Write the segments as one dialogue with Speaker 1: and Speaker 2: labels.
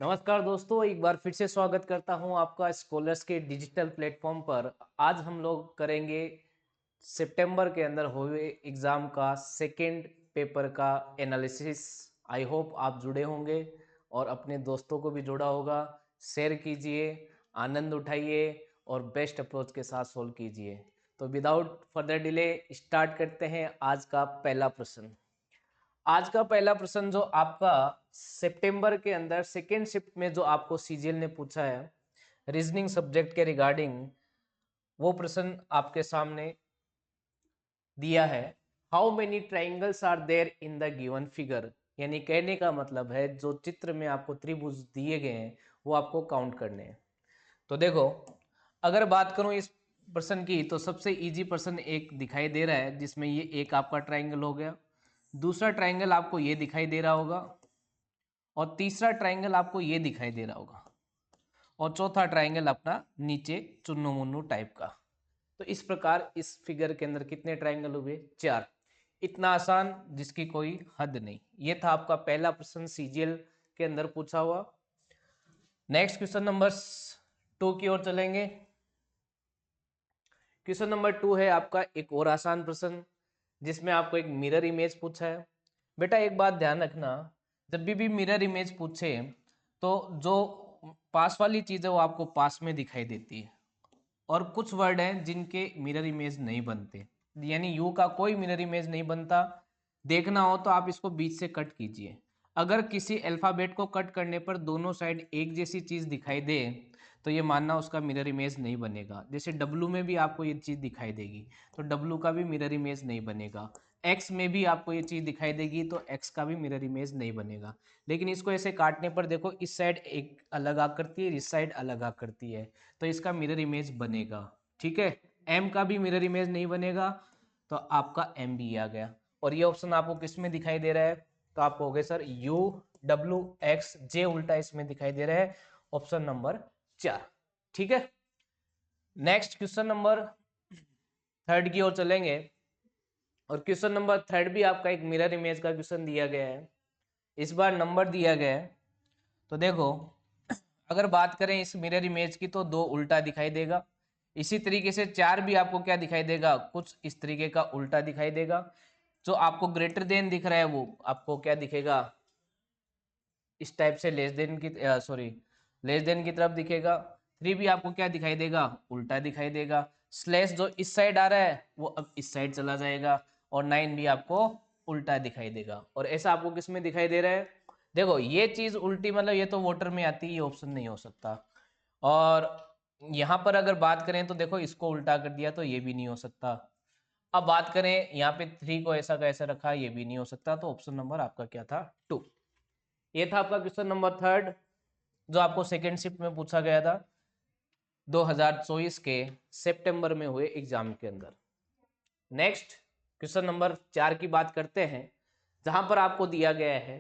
Speaker 1: नमस्कार दोस्तों, एक बार फिर से स्वागत करता हूं आपका स्कॉलर्स के डिजिटल प्लेटफॉर्म पर। आज हम लोग करेंगे सितंबर के अंदर हुए एग्ज़ाम का सेकंड पेपर का एनालिसिस। आई होप आप जुड़े होंगे और अपने दोस्तों को भी जोड़ा होगा। शेयर कीजिए, आनंद उठाइए और बेस्ट अप्रोच के साथ सोल्व कीजिए। तो विदाउट फर्दर डिले स्टार्ट करते हैं आज का पहला प्रश्न। आज का पहला प्रश्न जो आपका सितंबर के अंदर सेकेंड शिफ्ट में जो आपको सीजीएल ने पूछा है रीजनिंग सब्जेक्ट के रिगार्डिंग, वो प्रश्न आपके सामने दिया है। How many triangles are there in the given figure, यानी कहने का मतलब है जो चित्र में आपको त्रिभुज दिए गए हैं वो आपको काउंट करने हैं। तो देखो, अगर बात करूं इस प्रश्न की तो सबसे इजी प्रश्न एक दिखाई दे रहा है जिसमें ये एक आपका ट्राइंगल हो गया, दूसरा ट्राइंगल आपको ये दिखाई दे रहा होगा और तीसरा ट्राइंगल आपको ये दिखाई दे रहा होगा और चौथा ट्राइंगल अपना नीचे चुन्नू मुन्नू टाइप का। तो इस प्रकार इस फिगर के अंदर कितने ट्राइंगल हुए? चार। इतना आसान जिसकी कोई हद नहीं। ये था आपका पहला प्रश्न सीजीएल के अंदर पूछा हुआ। नेक्स्ट क्वेश्चन नंबर 2 की ओर चलेंगे। क्वेश्चन नंबर 2 है आपका एक और आसान प्रश्न जिसमें आपको एक मिरर इमेज पूछा है। बेटा एक बात ध्यान रखना, जब भी मिरर इमेज पूछे तो जो पास वाली चीज है वो आपको पास में दिखाई देती है और कुछ वर्ड हैं जिनके मिरर इमेज नहीं बनते, यानी यू का कोई मिरर इमेज नहीं बनता। देखना हो तो आप इसको बीच से कट कीजिए। अगर किसी अल्फाबेट को कट करने पर दोनों साइड एक जैसी चीज दिखाई दे तो ये मानना उसका मिरर इमेज नहीं बनेगा। जैसे डब्लू में भी आपको ये चीज दिखाई देगी तो डब्लू का भी मिरर इमेज नहीं बनेगा। एक्स में भी आपको ये चीज दिखाई देगी तो एक्स का भी मिरर इमेज नहीं बनेगा। लेकिन इसको ऐसे काटने पर देखो, इस साइड एक अलग आकृति है, इस साइड अलग आकृति है, तो इसका मिरर इमेज बनेगा। ठीक है, एम का भी मिरर इमेज नहीं बनेगा तो आपका एम भी आ गया। और ये ऑप्शन आपको किस में दिखाई दे रहा है? तो आप कहोगे सर यू डब्ल्यू एक्स जे उल्टा इसमें दिखाई दे रहा है, ऑप्शन नंबर 4। ठीक है, नेक्स्ट क्वेश्चन नंबर 3 की ओर चलेंगे और क्वेश्चन नंबर 3 भी आपका एक मिरर इमेज का क्वेश्चन दिया गया है। इस बार नंबर दिया गया है। तो देखो, अगर बात करें इस मिरर इमेज की तो 2 उल्टा दिखाई देगा। इसी तरीके से 4 भी आपको क्या दिखाई देगा? कुछ इस तरीके का उल्टा दिखाई देगा। जो आपको ग्रेटर देन दिख रहा है वो आपको क्या दिखेगा? इस टाइप से लेस देन की लेस देन की तरफ दिखेगा। 3 भी आपको क्या दिखाई देगा? उल्टा दिखाई देगा। स्लैश जो इस साइड आ रहा है वो अब इस साइड चला जाएगा और 9 भी आपको उल्टा दिखाई देगा। और ऐसा आपको किस में दिखाई दे रहा है? देखो, ये चीज उल्टी मतलब ये तो वोटर में आती है, ये ऑप्शन नहीं हो सकता। और यहाँ पर अगर बात करें तो देखो, इसको उल्टा कर दिया तो ये भी नहीं हो सकता। अब बात करें यहाँ पे 3 को ऐसा का ऐसा रखा, ये भी नहीं हो सकता। तो ऑप्शन नंबर आपका क्या था? 2। ये था आपका क्वेश्चन नंबर 3 जो आपको सेकेंड शिफ्ट में पूछा गया था 2024 के सितंबर में हुए एग्जाम के अंदर। नेक्स्ट क्वेश्चन नंबर 4 की बात करते हैं, जहां पर आपको दिया गया है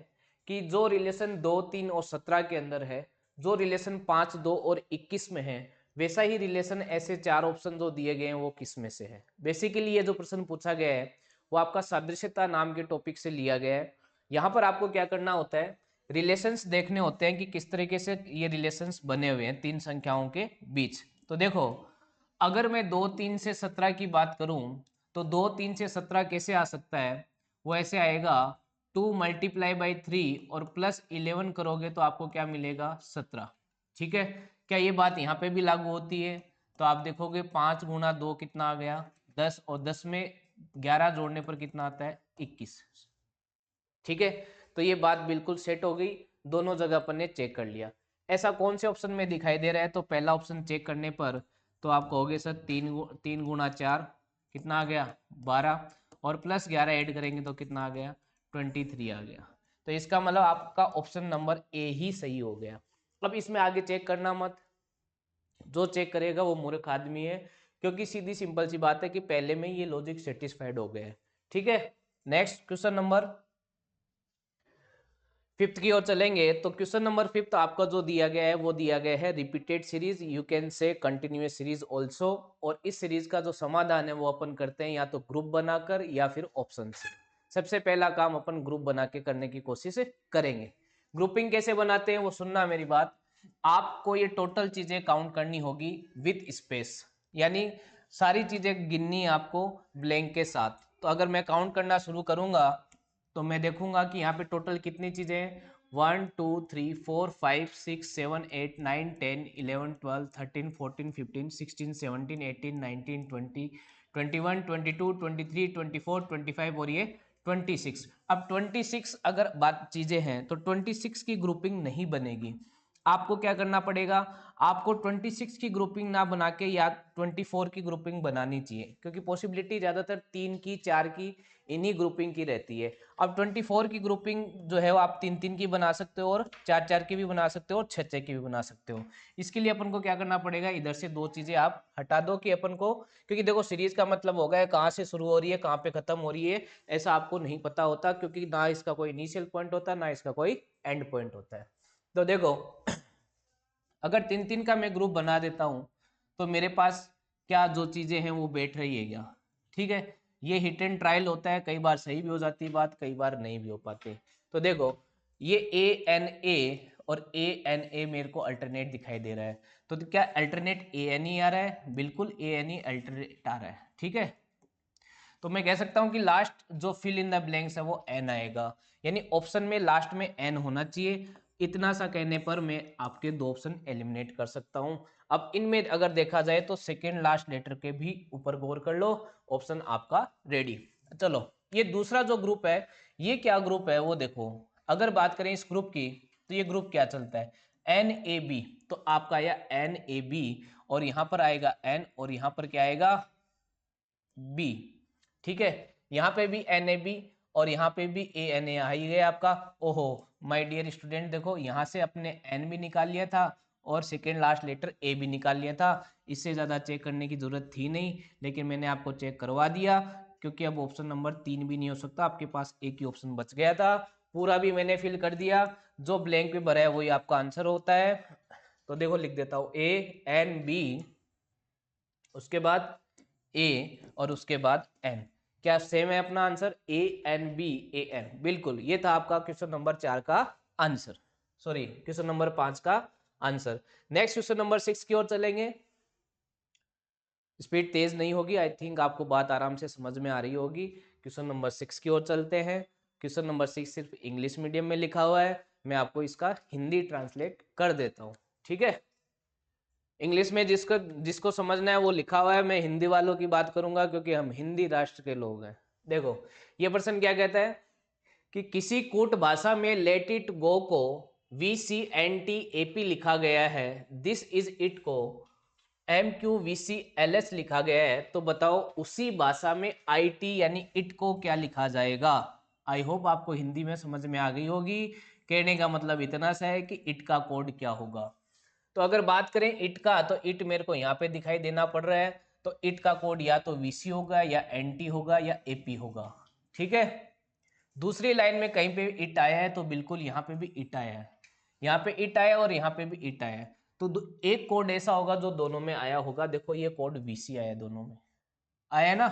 Speaker 1: कि जो रिलेशन 2, 3 और 17 के अंदर है, जो रिलेशन 5, 2 और 21 में है, वैसा ही रिलेशन ऐसे 4 ऑप्शन जो दिए गए हैं वो किस में से है। बेसिकली ये जो प्रश्न पूछा गया है वो आपका सादृश्यता नाम के टॉपिक से लिया गया है। यहाँ पर आपको क्या करना होता है? रिलेशंस देखने होते हैं कि किस तरीके से ये रिलेशंस बने हुए हैं तीन संख्याओं के बीच। तो देखो, अगर मैं 2, 3 से 17 की बात करूं तो 2, 3 से 17 कैसे आ सकता है? वो ऐसे आएगा, 2 मल्टीप्लाई बाई 3 और प्लस 11 करोगे तो आपको क्या मिलेगा? 17। ठीक है, क्या ये बात यहाँ पे भी लागू होती है? तो आप देखोगे 5 गुना 2 कितना आ गया? 10, और 10 में 11 जोड़ने पर कितना आता है? 21। ठीक है, तो ये बात बिल्कुल सेट हो गई, दोनों जगह अपन ने चेक कर लिया। ऐसा कौन से ऑप्शन में दिखाई दे रहा है? तो पहला ऑप्शन चेक करने पर तो आप कहोगे सर 3 गुना 4 कितना आ गया? 12, और प्लस 11 ऐड करेंगे तो कितना आ गया? 23 आ गया। तो इसका मतलब आपका ऑप्शन नंबर ए ही सही हो गया। अब इसमें आगे चेक करना मत, जो चेक करेगा वो मूर्ख आदमी है, क्योंकि सीधी सिंपल सी बात है कि पहले में ये लॉजिक सेटिस्फाइड हो गया है। ठीक है, नेक्स्ट क्वेश्चन नंबर 5 की ओर चलेंगे। तो क्वेश्चन नंबर 5 आपका जो दिया गया है वो दिया गया है repeated series, you can say continuous series also. और इस सीरीज का जो समाधान है वो अपन करते हैं या तो ग्रुप बनाकर या फिर ऑप्शन से। सबसे पहला काम अपन ग्रुप बना के करने की कोशिश करेंगे। ग्रुपिंग कैसे बनाते हैं वो सुनना मेरी बात। आपको ये टोटल चीजें काउंट करनी होगी विथ स्पेस, यानी सारी चीजें गिननी है आपको ब्लैंक के साथ। तो अगर मैं काउंट करना शुरू करूंगा तो मैं देखूंगा कि यहाँ पे टोटल कितनी चीजें हैं, 1 2 3 4 5 6 7 8 9 10 11 12 13 14 15 16 17 18 19 20 21 22 23 24 25 और ये 26। अब 26 अगर बात चीजें हैं तो 26 की ग्रुपिंग नहीं बनेगी। आपको क्या करना पड़ेगा, आपको 26 की ग्रुपिंग ना बना के या 24 की ग्रुपिंग बनानी चाहिए, क्योंकि पॉसिबिलिटी ज्यादातर 3 की 4 की इन्हीं ग्रुपिंग की रहती है। अब 24 की ग्रुपिंग जो है वो आप 3 3 की बना सकते हो और 4 4 की भी बना सकते हो और 6 6 की भी बना सकते हो। इसके लिए अपन को क्या करना पड़ेगा, इधर से दो चीजें आप हटा दो कि अपन को, क्योंकि देखो सीरीज का मतलब होगा कहाँ से शुरू हो रही है कहाँ पे खत्म हो रही है, ऐसा आपको नहीं पता होता, क्योंकि ना इसका कोई इनिशियल पॉइंट होता है ना इसका कोई एंड पॉइंट होता है। तो देखो अगर 3 3 का मैं ग्रुप बना देता हूं तो मेरे पास क्या जो चीजें हैं वो बैठ रही है क्या, ठीक है। ये हिट एंड ट्रायल होता है, कई बार सही भी हो जाती है बात, कई बार नहीं भी हो पाते। तो देखो ये ए और ए मेरे को अल्टरनेट दिखाई दे रहा है, तो क्या अल्टरनेट ए आ रहा है, बिल्कुल ए अल्टरनेट आ रहा है, ठीक है। तो मैं कह सकता हूं कि लास्ट जो फिल इन द ब्लैंक्स है वो एन आएगा, यानी ऑप्शन में लास्ट में एन होना चाहिए। इतना सा कहने पर मैं आपके दो ऑप्शन एलिमिनेट कर सकता हूं। अब इनमें अगर देखा जाए तो सेकेंड लास्ट लेटर के भी ऊपर गौर कर लो, ऑप्शन आपका रेडी। चलो ये दूसरा जो ग्रुप है ये क्या ग्रुप है वो देखो। अगर बात करें इस ग्रुप की तो ये ग्रुप क्या चलता है, एन ए बी। तो आपका आया एन ए बी और यहां पर आएगा एन और यहां पर क्या आएगा बी, ठीक है। यहाँ पे भी एन ए बी और यहाँ पे भी ए एन ए आ ही गया आपका। ओहो माय डियर स्टूडेंट, देखो यहाँ से अपने एन भी निकाल लिया था और सेकेंड लास्ट लेटर ए भी निकाल लिया था। इससे ज़्यादा चेक करने की जरूरत थी नहीं, लेकिन मैंने आपको चेक करवा दिया, क्योंकि अब ऑप्शन नंबर 3 भी नहीं हो सकता, आपके पास एक ही ऑप्शन बच गया था। पूरा भी मैंने फिल कर दिया, जो ब्लैंक पे भरा है वही आपका आंसर होता है। तो देखो लिख देता हूँ ए एन बी, उसके बाद ए और उसके बाद एन। क्या सेम है अपना answer, A N B A N, बिल्कुल। ये था आपका क्वेश्चन नंबर 4 का आंसर, सॉरी क्वेश्चन नंबर 5 का आंसर। नेक्स्ट क्वेश्चन नंबर 6 की ओर चलेंगे। स्पीड तेज नहीं होगी, आई थिंक आपको बात आराम से समझ में आ रही होगी। क्वेश्चन नंबर 6 की ओर चलते हैं। क्वेश्चन नंबर 6 सिर्फ इंग्लिश मीडियम में लिखा हुआ है, मैं आपको इसका हिंदी ट्रांसलेट कर देता हूँ, ठीक है। इंग्लिश में जिसको जिसको समझना है वो लिखा हुआ है, मैं हिंदी वालों की बात करूंगा क्योंकि हम हिंदी राष्ट्र के लोग हैं। देखो ये पर्सन क्या कहता है कि किसी कूट भाषा में लेट इट गो को VCNTAP लिखा गया है, दिस इज इट को MQVCLS लिखा गया है, तो बताओ उसी भाषा में IT यानी इट को क्या लिखा जाएगा। आई होप आपको हिंदी में समझ में आ गई होगी। कहने का मतलब इतना सा है कि इट का कोड क्या होगा। तो अगर बात करें इट का, तो इट मेरे को यहाँ पे दिखाई देना पड़ रहा है, तो इट का कोड या तो VC होगा या NT होगा या AP होगा, ठीक है। दूसरी लाइन में कहीं पे इट आया है तो बिल्कुल यहाँ पे भी इट आया है, यहाँ पे इट आया और यहाँ पे भी इट आया है, तो एक कोड ऐसा होगा जो दोनों में आया होगा। देखो ये कोड VC आया, दोनों में आया ना,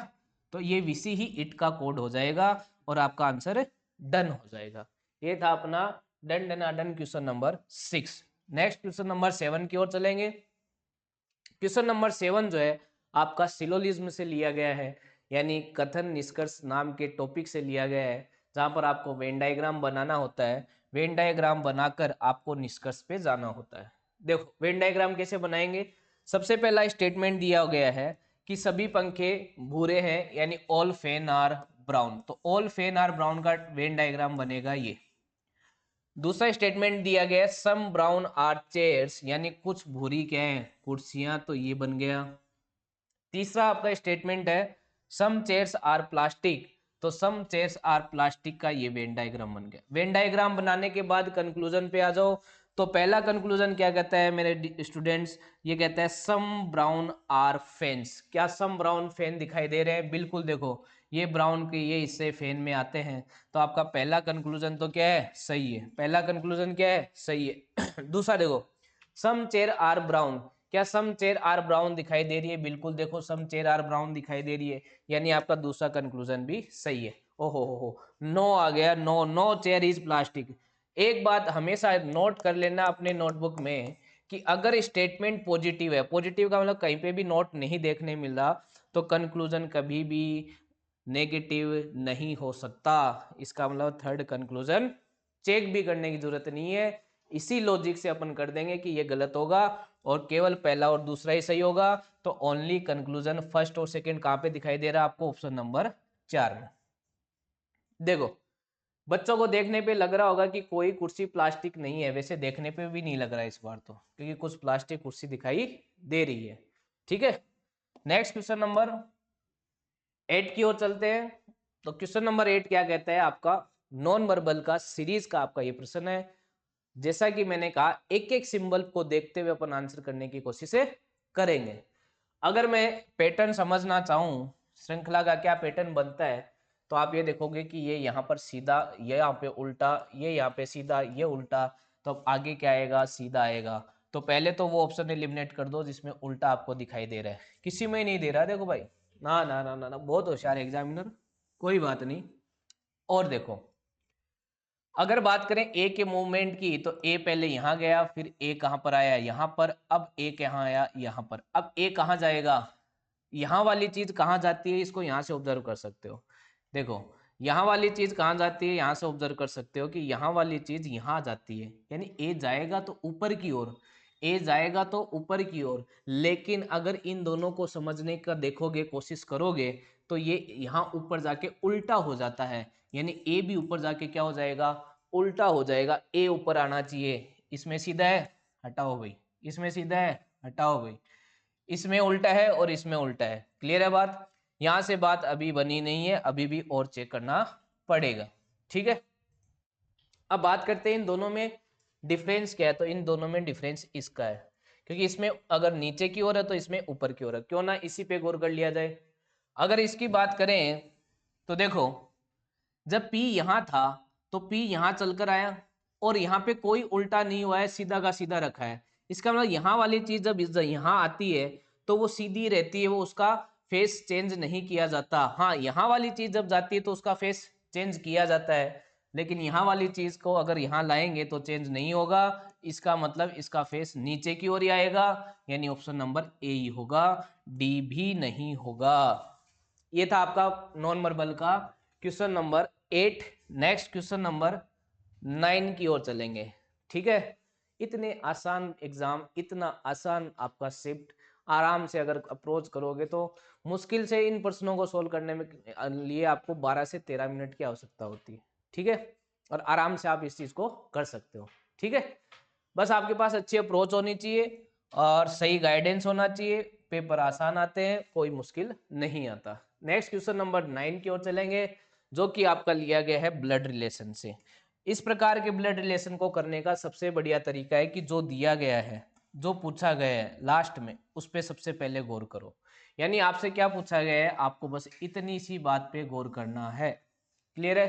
Speaker 1: तो ये VC ही इट का कोड हो जाएगा और आपका आंसर डन हो जाएगा। ये था अपना done done done question number 6। Next question number 7 की ओर चलेंगे। क्वेश्चन नंबर 7 जो है आपका सिलोजिज्म से लिया गया है, यानी कथन निष्कर्ष नाम के टॉपिक से लिया गया है, जहां पर आपको वेन डायग्राम बनाना होता है। वेन डायग्राम बनाकर आपको निष्कर्ष पे जाना होता है। देखो वेन डायग्राम कैसे बनाएंगे, सबसे पहला स्टेटमेंट दिया गया है कि सभी पंखे भूरे हैं, यानी ऑल फैन आर ब्राउन, तो ऑल फैन आर ब्राउन का वेन डायग्राम बनेगा ये। दूसरा स्टेटमेंट दिया गया है सम ब्राउन आर चेयर्स, यानी कुछ भूरी क्या है कुर्सियां, तो ये बन गया। तीसरा आपका स्टेटमेंट है सम चेयर्स आर प्लास्टिक, तो सम चेयर्स आर प्लास्टिक का ये वेन डायग्राम बन गया। वेन डायग्राम बनाने के बाद कंक्लूजन पे आ जाओ। तो पहला कंक्लूजन क्या कहता है मेरे स्टूडेंट्स, ये कहता है सम ब्राउन आर फैंस। क्या सम ब्राउन फैन दिखाई दे रहे हैं, बिल्कुल देखो ये ब्राउन के ये हिस्से फैन में आते हैं, तो आपका पहला कंक्लूजन तो क्या है सही है, पहला कंक्लूजन क्या है सही है। दूसरा देखो सम चेयर आर ब्राउन, क्या सम चेयर आर ब्राउन दिखाई दे रही है, बिल्कुल देखो सम चेयर आर ब्राउन दिखाई दे रही है, यानी आपका दूसरा कंक्लूजन भी सही है। ओहो हो नो आ गया, no no chair is plastic. एक बात हमेशा नोट कर लेना अपने नोटबुक में कि अगर स्टेटमेंट पॉजिटिव है, पॉजिटिव का मतलब कहीं पे भी नोट नहीं देखने मिल रहा, तो कंक्लूजन कभी भी नेगेटिव नहीं हो सकता। इसका मतलब थर्ड कंक्लूजन चेक भी करने की जरूरत नहीं है, इसी लॉजिक से अपन कर देंगे कि ये गलत होगा और केवल पहला और दूसरा ही सही होगा। तो ओनली कंक्लूजन फर्स्ट और सेकंड कहां पे दिखाई दे रहा है आपको? ऑप्शन नंबर 4 में। देखो बच्चों को देखने पे लग रहा होगा कि कोई कुर्सी प्लास्टिक नहीं है, वैसे देखने पे भी नहीं लग रहा है इस बार तो, क्योंकि कुछ प्लास्टिक कुर्सी दिखाई दे रही है। ठीक है, नेक्स्ट क्वेश्चन नंबर 8 की ओर चलते हैं। तो क्वेश्चन नंबर 8 क्या कहता है आपका? नॉन वर्बल का सीरीज का आपका ये प्रश्न है। जैसा कि मैंने कहा एक एक सिंबल को देखते हुए अपन आंसर करने की कोशिश करेंगे। अगर मैं पैटर्न समझना चाहूं, श्रृंखला का क्या पैटर्न बनता है, तो आप ये देखोगे कि ये यहाँ पर सीधा, ये यहाँ पे उल्टा, ये यहाँ पे सीधा, ये उल्टा, तो अब आगे क्या आएगा? सीधा आएगा। तो पहले तो वो ऑप्शन एलिमिनेट कर दो जिसमें उल्टा आपको दिखाई दे रहा है, किसी में ही नहीं दे रहा। देखो भाई, ना ना ना ना, ना बहुत होशियार एग्जामिनर, कोई बात नहीं। और देखो अगर बात करें ए के मूवमेंट की, तो ए पहले यहां गया, फिर ए कहां पर आया? यहां पर। अब ए कहां आया? यहां पर। अब ए कहां जाएगा? यहाँ वाली चीज कहाँ जाती है? इसको यहाँ से ऑब्जर्व कर सकते हो। देखो यहाँ वाली चीज कहाँ जाती है? यहाँ से ऑब्जर्व कर सकते हो कि यहाँ वाली चीज यहाँ जाती है, यानी ए जाएगा तो ऊपर की ओर, ए जाएगा तो ऊपर की ओर। लेकिन अगर इन दोनों को समझने का देखोगे, कोशिश करोगे, तो ये यहाँ ऊपर जाके उल्टा हो जाता है, यानी ए भी ऊपर जाके क्या हो जाएगा? उल्टा हो जाएगा। ए ऊपर आना चाहिए, इसमें सीधा है, हटाओ भाई, इसमें सीधा है, हटाओ भाई, इसमें उल्टा है और इसमें उल्टा है। क्लियर है बात? यहां से बात अभी बनी नहीं है, अभी भी और चेक करना पड़ेगा। ठीक है, अब बात करते हैं इन दोनों में डिफरेंस क्या है। तो इन दोनों में डिफरेंस इसका है, क्योंकि इसमें अगर नीचे की ओर है तो इसमें ऊपर की ओर है। क्यों ना इसी पे गौर कर लिया जाए। अगर इसकी बात करें तो देखो, जब P यहां था तो P यहां चलकर आया और यहाँ पे कोई उल्टा नहीं हुआ है, सीधा का सीधा रखा है। इसका मतलब यहाँ वाली चीज जब यहाँ आती है तो वो सीधी रहती है, वो उसका फेस चेंज नहीं किया जाता। हाँ, यहाँ वाली चीज जब जाती है तो उसका फेस चेंज किया जाता है, लेकिन यहाँ वाली चीज को अगर यहाँ लाएंगे तो चेंज नहीं होगा। इसका मतलब इसका फेस नीचे की ओर ही आएगा, यानी ऑप्शन नंबर ए ही होगा, डी भी नहीं होगा। ये था आपका नॉन वर्बल का question number 8। Next question number 9 की ओर चलेंगे। ठीक है, इतने आसान एग्जाम, इतना आसान आपका शिफ्ट, आराम से अगर अप्रोच करोगे तो मुश्किल से इन प्रश्नों को सोल्व करने में लिए आपको 12 से 13 मिनट की आवश्यकता होती है। ठीक है, और आराम से आप इस चीज को कर सकते हो। ठीक है, बस आपके पास अच्छी अप्रोच होनी चाहिए और सही गाइडेंस होना चाहिए। पेपर आसान आते हैं, कोई मुश्किल नहीं आता। नेक्स्ट क्वेश्चन नंबर 9 की ओर चलेंगे, जो कि आपका लिया गया है ब्लड रिलेशन से। इस प्रकार के ब्लड रिलेशन को करने का सबसे बढ़िया तरीका है कि जो दिया गया है, जो पूछा गया है लास्ट में, उस पर सबसे पहले गौर करो। यानी आपसे क्या पूछा गया है, आपको बस इतनी सी बात पे गौर करना है। क्लियर है?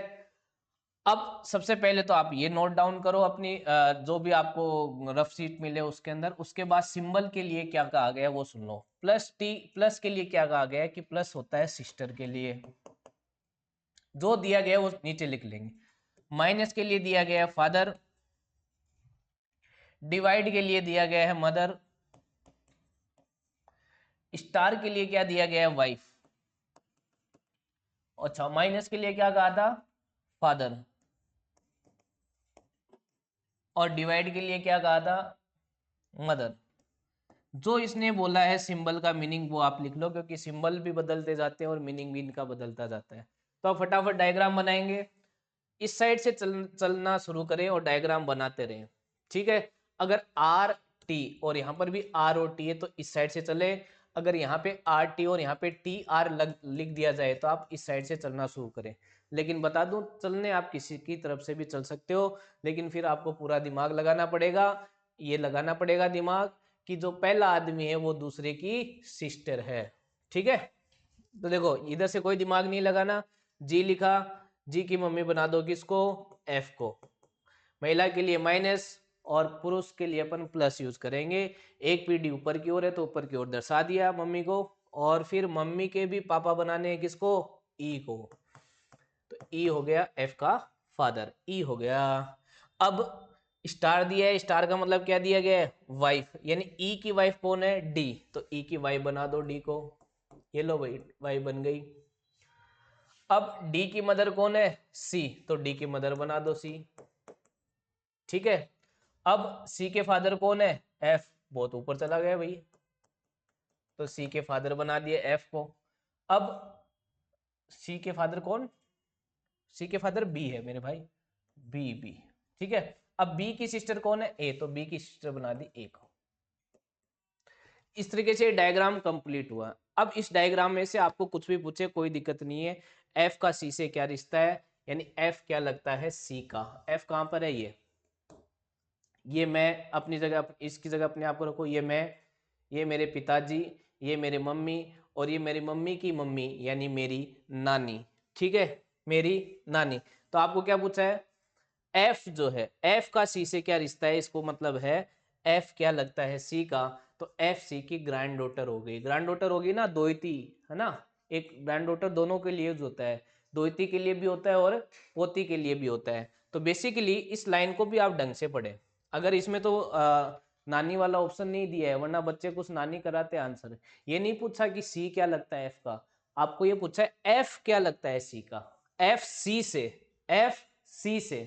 Speaker 1: अब सबसे पहले तो आप ये नोट डाउन करो अपनी जो भी आपको रफ शीट मिले उसके अंदर। उसके बाद सिंबल के लिए क्या कहा गया है वो सुन लो। प्लस टी, प्लस के लिए क्या कहा गया है कि प्लस होता है सिस्टर के लिए, जो दिया गया है वो नीचे लिख लेंगे। माइनस के लिए दिया गया है फादर, डिवाइड के लिए दिया गया है मदर, स्टार के लिए क्या दिया गया है? वाइफ। अच्छा, माइनस के लिए क्या कहा था? फादर। और डिवाइड के लिए क्या कहा था? मदर। जो इसने बोला है सिंबल का मीनिंग वो आप लिख लो, क्योंकि सिंबल भी बदलते जाते हैं और मीनिंग भी इनका बदलता जाता है। तो आप फटाफट डायग्राम बनाएंगे, इस साइड से चलना शुरू करें और डायग्राम बनाते रहें। ठीक है, अगर आर टी और यहाँ पर भी आर और टी है तो इस साइड से चले। अगर यहाँ पे आर टी और यहाँ पे टी आर लिख दिया जाए तो आप इस साइड से चलना शुरू करें। लेकिन बता दूं, चलने आप किसी की तरफ से भी चल सकते हो, लेकिन फिर आपको पूरा दिमाग लगाना पड़ेगा। ये लगाना पड़ेगा दिमाग कि जो पहला आदमी है वो दूसरे की सिस्टर है। ठीक है, तो देखो इधर से कोई दिमाग नहीं लगाना। जी लिखा, जी की मम्मी बना दो किसको? एफ को। महिला के लिए माइनस और पुरुष के लिए अपन प्लस यूज करेंगे। एक पीढ़ी ऊपर की ओर है तो ऊपर की ओर दर्शा दिया मम्मी को, और फिर मम्मी के भी पापा बनाने हैं किसको? ई को। तो ई हो गया एफ का फादर, ई हो गया। अब स्टार दिया है, स्टार का मतलब क्या दिया गया है, वाइफ, यानी ई की वाइफ कौन है, डी, तो ई की वाइफ बना दो डी को, ये लो भाई वाइफ बन गई। अब डी की मदर कौन है, सी, तो डी की मदर बना दो सी, ठीक है। अब सी के फादर कौन है, एफ, बहुत ऊपर चला गया भाई, तो सी के फादर बना दिए एफ को। अब सी के फादर कौन, सी के फादर बी है मेरे भाई, बी बी, ठीक है। अब बी की सिस्टर कौन है, ए, तो बी की सिस्टर बना दी ए को। इस तरीके से डायग्राम कंप्लीट हुआ। अब इस डायग्राम में से आपको कुछ भी पूछे कोई दिक्कत नहीं है, एफ का सी से क्या रिश्ता है, यानी एफ क्या लगता है सी का, एफ कहां पर है, ये मैं अपनी जगह, इसकी जगह अपने आप को रखो, ये मैं, ये मेरे पिताजी, ये मेरे मम्मी, और ये मेरी मम्मी की मम्मी यानी मेरी नानी, ठीक है, मेरी नानी। तो आपको क्या पूछा है, एफ जो है, एफ का सी से क्या रिश्ता है, इसको मतलब है एफ क्या लगता है सी का, तो एफ सी की ग्रैंड डॉटर हो गई, ग्रैंड डॉटर होगी ना, दोहिती है ना, एक ग्रैंड डॉटर दोनों के लिए यूज होता है, दोहिती के लिए भी होता है और पोती के लिए भी होता है। तो बेसिकली इस लाइन को भी आप ढंग से पढ़े, अगर इसमें तो नानी वाला ऑप्शन नहीं दिया है, वरना बच्चे कुछ नानी कराते आंसर, ये नहीं पूछा कि सी क्या लगता है एफ का, आपको ये पूछा है एफ क्या लगता है सी का, एफ सी से, एफ सी से,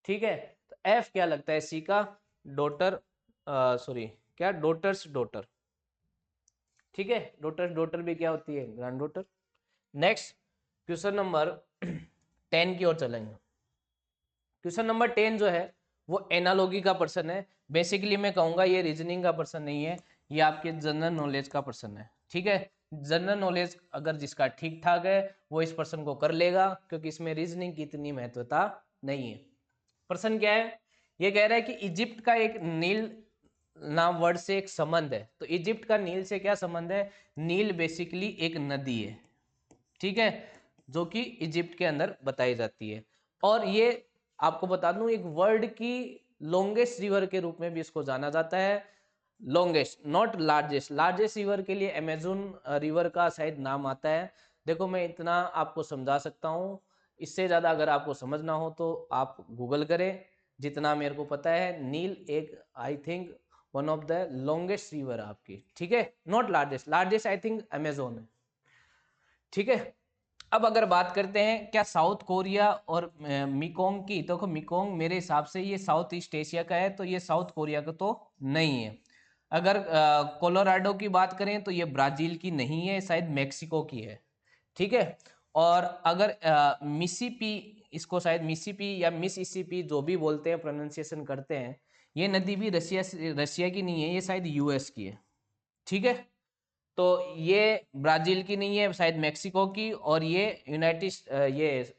Speaker 1: ठीक है। तो एफ क्या लगता है सी का, डॉटर, सॉरी क्या, डॉटर्स डॉटर, ठीक है, डॉटर्स डॉटर भी क्या होती है, grand daughter. Next question number 10 की ओर चलेंगे। क्वेश्चन नंबर 10 जो है वो एनालॉगी का पर्सन है, बेसिकली मैं कहूंगा ये रीजनिंग का पर्सन नहीं है, ये आपके जनरल नॉलेज का पर्सन है, ठीक है। जनरल नॉलेज अगर जिसका ठीक ठाक है वो इस पर्सन को कर लेगा, क्योंकि इसमें रीजनिंग की इतनी महत्वता नहीं है। प्रश्न क्या है, ये कह रहा है कि इजिप्ट का एक नील नाम वर्ड से एक संबंध है, तो इजिप्ट का नील से क्या संबंध है, नील बेसिकली एक नदी है, ठीक है, जो कि इजिप्ट के अंदर बताई जाती है। और ये आपको बता दूं एक वर्ल्ड की लॉन्गेस्ट रिवर के रूप में भी इसको जाना जाता है, longest not largest, largest river के लिए अमेजन रिवर का शायद नाम आता है। देखो मैं इतना आपको समझा सकता हूँ, इससे ज़्यादा अगर आपको समझना हो तो आप गूगल करें, जितना मेरे को पता है नील एक I think one of the longest river आपकी, ठीक है, not largest, largest I think Amazon है, ठीक है। अब अगर बात करते हैं क्या साउथ कोरिया और मिकोंग की, तो मिकोंग मेरे हिसाब से ये साउथ ईस्ट एशिया का है, तो ये साउथ कोरिया का तो नहीं है। अगर कोलोराडो की बात करें तो ये ब्राजील की नहीं है, शायद मेक्सिको की है, ठीक है। और अगर मिसिपी, इसको शायद मिसिपी या मिसिसिपी जो भी बोलते हैं, प्रोनाउंसिएशन करते हैं, ये नदी भी रशिया की नहीं है, ये शायद यूएस की है, ठीक है। तो ये ब्राजील की नहीं है, शायद मेक्सिको की, और ये ये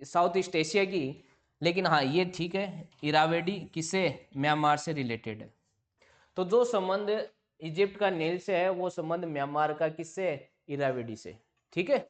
Speaker 1: साउथ ईस्ट एशिया की, लेकिन हाँ ये ठीक है, इरावेडी किससे, म्यांमार से रिलेटेड है। तो जो संबंध इजिप्ट का नील से है वो संबंध म्यांमार का किससे है, इरावेडी से, ठीक है।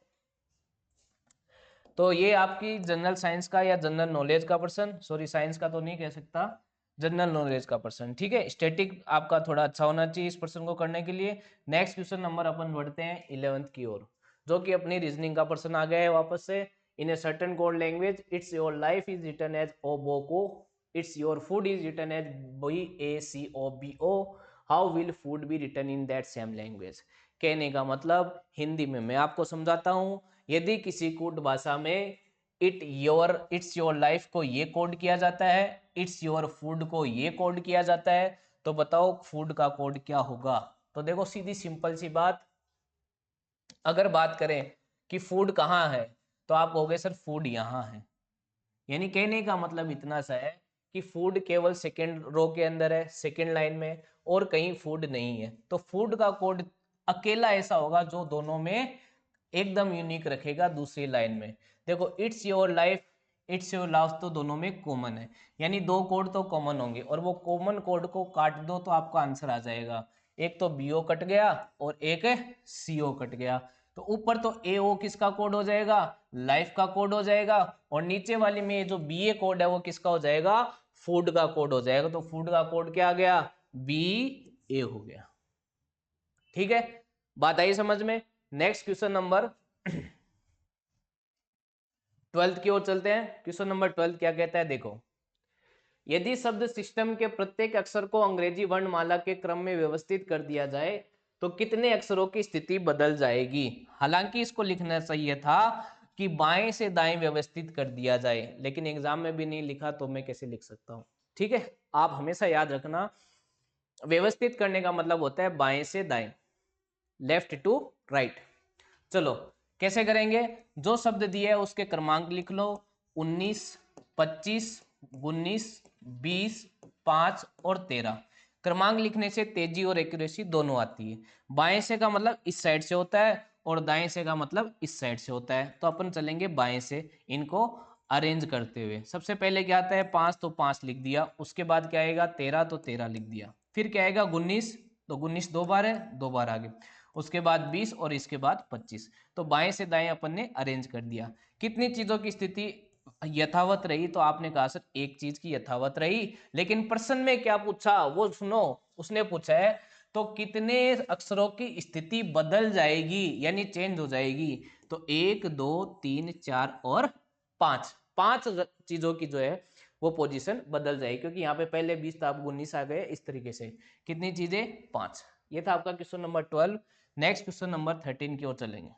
Speaker 1: तो ये आपकी जनरल साइंस का या जनरल नॉलेज का पर्सन, सॉरी साइंस का तो नहीं कह सकता, जनरल नॉलेज का पर्सन, ठीक है। स्टैटिक आपका थोड़ा अच्छा होना चाहिए इस पर्सन को करने के लिए। नेक्स्ट क्वेश्चन नंबर अपन बढ़ते हैं 11th की ओर, जो कि अपनी रीजनिंग का पर्सन आ गया है वापस से। In a certain code language it's your life is written as O boko, it's your food is written as B A C O B O, how will food be written in that same language. कहने का मतलब हिंदी में मैं आपको समझाता हूँ, यदि किसी कोड भाषा में इट्स योर लाइफ को ये कोड किया जाता है, इट्स योर फूड को ये कोड किया जाता है, तो बताओ फूड का कोड क्या होगा। तो देखो सीधी सिंपल सी बात, अगर बात करें कि फूड कहाँ है, तो आप कहोगे सर फूड यहाँ है, यानी कहने का मतलब इतना सा है कि फूड केवल सेकेंड रो के अंदर है, सेकेंड लाइन में, और कहीं फूड नहीं है। तो फूड का कोड अकेला ऐसा होगा जो दोनों में एकदम यूनिक रखेगा दूसरी लाइन में। देखो it's your life, it's your love तो दोनों में कॉमन है, यानी दो कोड तो कॉमन होंगे, और वो कॉमन कोड को काट दो तो आपका आंसर आ जाएगा, एक तो बीओ कट गया और एक सीओ कट गया। तो ऊपर तो एओ किसका कोड हो जाएगा, लाइफ का कोड हो जाएगा, और नीचे वाली में जो बी ए कोड है वो किसका हो जाएगा, फूड का कोड हो जाएगा। तो फूड का कोड क्या आ गया, बी ए हो गया, ठीक है, बात आई समझ में। नेक्स्ट क्वेश्चन नंबर 12th की ओर चलते हैं। क्वेश्चन नंबर 12 क्या कहता है, देखो यदि शब्द सिस्टम के प्रत्येक अक्षर को अंग्रेजी वर्णमाला के क्रम में व्यवस्थित कर दिया जाए तो कितने अक्षरों की स्थिति बदल जाएगी। हालांकि इसको लिखना चाहिए था कि बाएं से दाएं व्यवस्थित कर दिया जाए, लेकिन एग्जाम में भी नहीं लिखा तो मैं कैसे लिख सकता हूं। ठीक है, आप हमेशा याद रखना, व्यवस्थित करने का मतलब होता है बाएं से दाएं, लेफ्ट टू राइट। चलो कैसे करेंगे, जो शब्द दिए है उसके क्रमांक लिख लो, 19, 25, 19, 20, 5 और 13। क्रमांक लिखने से तेजी और एक्यूरेसी दोनों आती है। बाएं से का मतलब इस साइड से होता है और दाएं से का मतलब इस साइड से होता है, तो अपन चलेंगे बाएं से इनको अरेंज करते हुए। सबसे पहले क्या आता है 5, तो 5 लिख दिया। उसके बाद क्या आएगा 13, तो 13 लिख दिया। फिर क्या आएगा 19, तो 19 दो बार है, दो बार आगे। उसके बाद 20 और इसके बाद 25। तो बाएं से दाएं अपन ने अरेंज कर दिया। कितनी चीजों की स्थिति यथावत रही, तो आपने कहा सर एक चीज की यथावत रही, लेकिन प्रश्न में क्या पूछा वो सुनो। उसने पूछा है तो कितने अक्षरों की स्थिति बदल जाएगी यानी चेंज हो जाएगी। तो 1, 2, 3, 4 और 5, 5 चीजों की जो है वो पोजीशन बदल जाएगी, क्योंकि यहाँ पे पहले 20 था, अब 19 आ गए। इस तरीके से कितनी चीजें 5। ये था आपका question number 12। Next question number 13 की ओर चलेंगे।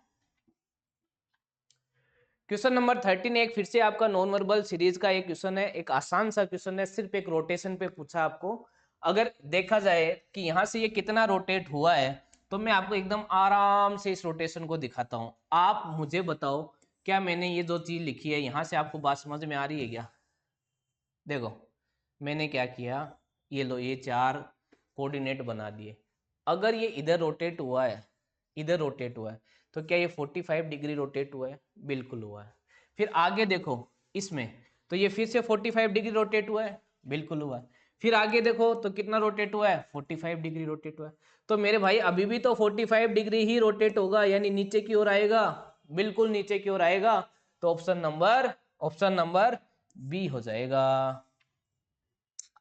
Speaker 1: क्वेश्चन नंबर 13 एक फिर से आपका नॉन वर्बल सीरीज का एक क्वेश्चन है, एक आसान सा क्वेश्चन है, सिर्फ एक रोटेशन पे पूछा आपको। अगर देखा जाए कि यहां से ये कितना रोटेट हुआ है, तो मैं आपको एकदम आराम से इस रोटेशन को दिखाता हूं। आप मुझे बताओ क्या मैंने ये जो चीज लिखी है यहां से आपको बात समझ में आ रही है क्या। देखो मैंने क्या किया, ये लो ये 4 कोऑर्डिनेट बना दिए। अगर ये इधर रोटेट हुआ है, इधर रोटेट हुआ है, तो क्या ये 45 डिग्री रोटेट हुआ है, बिल्कुल हुआ है। फिर आगे देखो इसमें, तो ये फिर से 45 डिग्री रोटेट हुआ है, बिल्कुल हुआ है। फिर आगे देखो तो कितना रोटेट हुआ है, 45 डिग्री रोटेट हुआ है। तो मेरे भाई अभी भी तो 45 डिग्री ही रोटेट होगा, यानी नीचे की ओर आएगा, बिल्कुल नीचे की ओर आएगा। तो ऑप्शन नंबर बी हो जाएगा।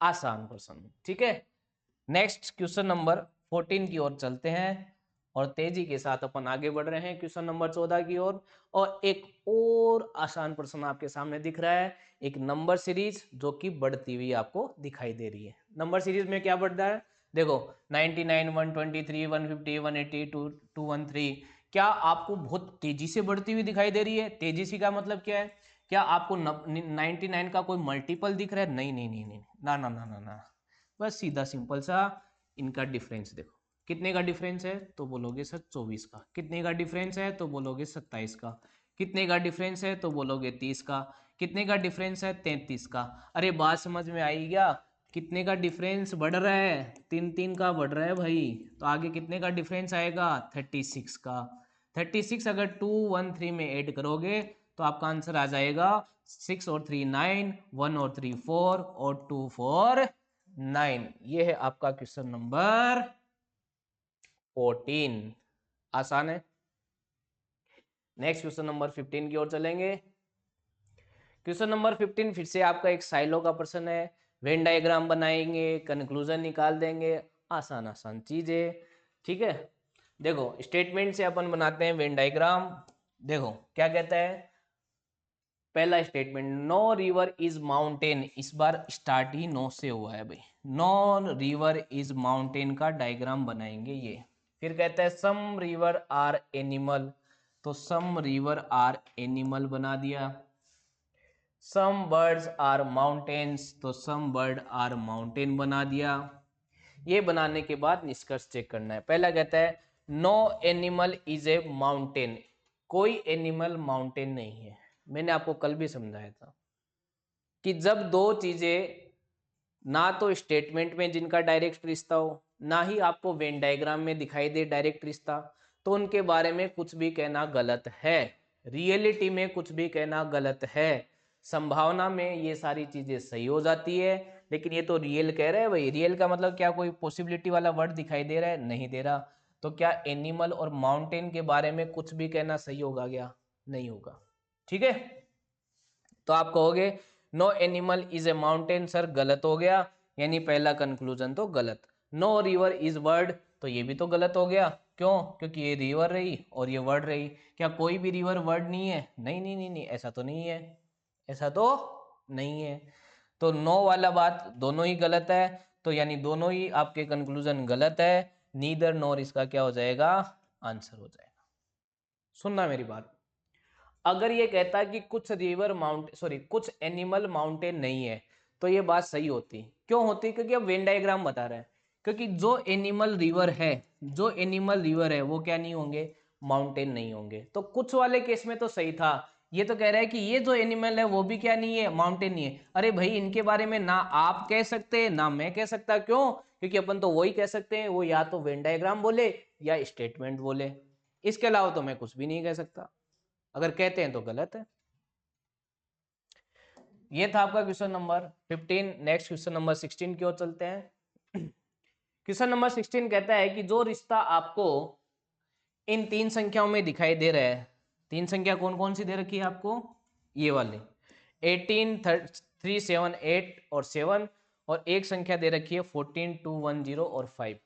Speaker 1: आसान प्रश्न, ठीक है। नेक्स्ट क्वेश्चन नंबर 14 की ओर चलते हैं और तेजी के साथ अपन आगे बढ़ रहे हैं क्वेश्चन नंबर 14 की ओर। और एक और आसान प्रश्न आपके सामने दिख रहा है, एक नंबर सीरीज जो कि बढ़ती हुई आपको दिखाई दे रही है। नंबर सीरीज में क्या बढ़ता है, देखो 99, 123, 150, 180, 213। क्या आपको बहुत तेजी से बढ़ती हुई दिखाई दे रही है। तेजी से का मतलब क्या है, क्या आपको 99 का कोई मल्टीपल दिख रहा है, नहीं नहीं नहीं नहीं, ना ना ना ना ना। बस सीधा सिंपल सा इनका डिफरेंस देखो, कितने का डिफरेंस है तो बोलोगे सर 24 का, कितने का डिफरेंस है तो बोलोगे 27 का, कितने का डिफरेंस है तो बोलोगे 30 का, कितने का डिफरेंस है 33 का। अरे बात समझ में आई क्या, कितने का डिफरेंस बढ़ रहा है, 3 3 का बढ़ रहा है भाई। तो आगे कितने का डिफरेंस आएगा 36 का। 36 अगर 213 में ऐड करोगे तो आपका आंसर आ जाएगा 6 और 3 9, 1 और 3 4 और 2 4 9। ये है आपका क्वेश्चन नंबर 14। आसान है। नेक्स्ट क्वेश्चन नंबर 15 की ओर चलेंगे। क्वेश्चन नंबर 15 फिर से आपका एक साइलो का प्रश्न है। वेन डायग्राम बनाएंगे, कंक्लूजन निकाल देंगे, आसान आसान चीजें, ठीक है। देखो स्टेटमेंट से अपन बनाते हैं वेन डायग्राम। देखो क्या कहता है, पहला statement no river is mountain, इस बार स्टार्ट ही नो से हुआ है भाई। नो रिवर इज माउंटेन का डायग्राम बनाएंगे ये। फिर कहता है सम रिवर आर एनिमल, तो सम रिवर आर एनिमल बना दिया। सम बर्ड्स आर माउंटेन्स, तो सम बर्ड आर माउंटेन बना दिया। ये बनाने के बाद निष्कर्ष चेक करना है। पहला कहता है no animal is a mountain, कोई एनिमल माउंटेन नहीं है। मैंने आपको कल भी समझाया था कि जब दो चीजें ना तो स्टेटमेंट में जिनका डायरेक्ट रिश्ता हो, ना ही आपको वेन डायग्राम में दिखाई दे डायरेक्ट रिश्ता, तो उनके बारे में कुछ भी कहना गलत है। रियलिटी में कुछ भी कहना गलत है। संभावना में ये सारी चीजें सही हो जाती है, लेकिन ये तो रियल कह रहे हैं भाई। रियल का मतलब क्या कोई पॉसिबिलिटी वाला वर्ड दिखाई दे रहा है, नहीं दे रहा। तो क्या एनिमल और माउंटेन के बारे में कुछ भी कहना सही होगा क्या, नहीं होगा, ठीक है। तो आप कहोगे no animal is a mountain, sir गलत हो गया, यानी पहला कंक्लूजन तो गलत। नो रिवर इज वर्ड, तो ये भी तो गलत हो गया। क्यों, क्योंकि ये रिवर रही और ये वर्ड रही। क्या कोई भी रिवर वर्ड नहीं है, नहीं नहीं नहीं नहीं, ऐसा तो नहीं है, ऐसा तो नहीं है। तो नो वाला बात दोनों ही गलत है, तो यानी दोनों ही आपके कंक्लूजन गलत है। नीदर नॉर इसका क्या हो जाएगा, आंसर हो जाएगा। सुनना मेरी बात, अगर ये कहता है कि कुछ रिवर माउंटेन कुछ एनिमल माउंटेन नहीं है, तो ये बात सही होती। क्यों होती? क्योंकि अब वेन डायग्राम बता रहा है, क्योंकि जो एनिमल रिवर है, जो एनिमल रिवर है वो क्या नहीं होंगे, माउंटेन नहीं होंगे। तो कुछ वाले केस में तो सही था। ये तो कह रहा है कि ये जो एनिमल है वो भी क्या नहीं है, माउंटेन नहीं है। अरे भाई, इनके बारे में ना आप कह सकते ना मैं कह सकता। क्यों? क्योंकि अपन तो वही कह सकते हैं, वो या तो वेन डायग्राम बोले या स्टेटमेंट बोले, इसके अलावा तो मैं कुछ भी नहीं कह सकता। अगर कहते हैं तो गलत है। ये था आपका question number 15। Next question number 16 की ओर चलते हैं। क्वेश्चन नंबर 16 कहता है कि जो रिश्ता आपको इन तीन संख्याओं में दिखाई दे रहा है, तीन संख्या कौन कौन सी दे रखी है आपको, ये वाले 18, 3, 7, 8 और 7, और एक संख्या दे रखी है 14, 2, 1, 0 और 5।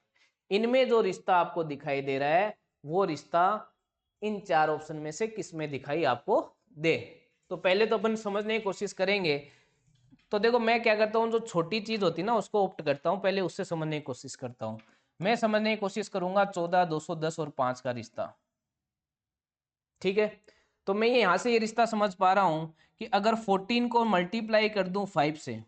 Speaker 1: इनमें जो रिश्ता आपको दिखाई दे रहा है वो रिश्ता इन चार ऑप्शन में से किस में दिखाई आपको दे। तो पहले तो अपन समझने की कोशिश करेंगे। तो देखो, मैं क्या करता हूँ, जो छोटी चीज होती है ना उसको ऑप्ट करता हूँ, पहले उससे समझने की कोशिश करता हूँ। मैं समझने की कोशिश करूंगा 14, 210 और 5 का रिश्ता। ठीक है, तो मैं यहाँ से ये रिश्ता समझ पा रहा हूँ कि अगर 14 को मल्टीप्लाई कर दूं 5 से,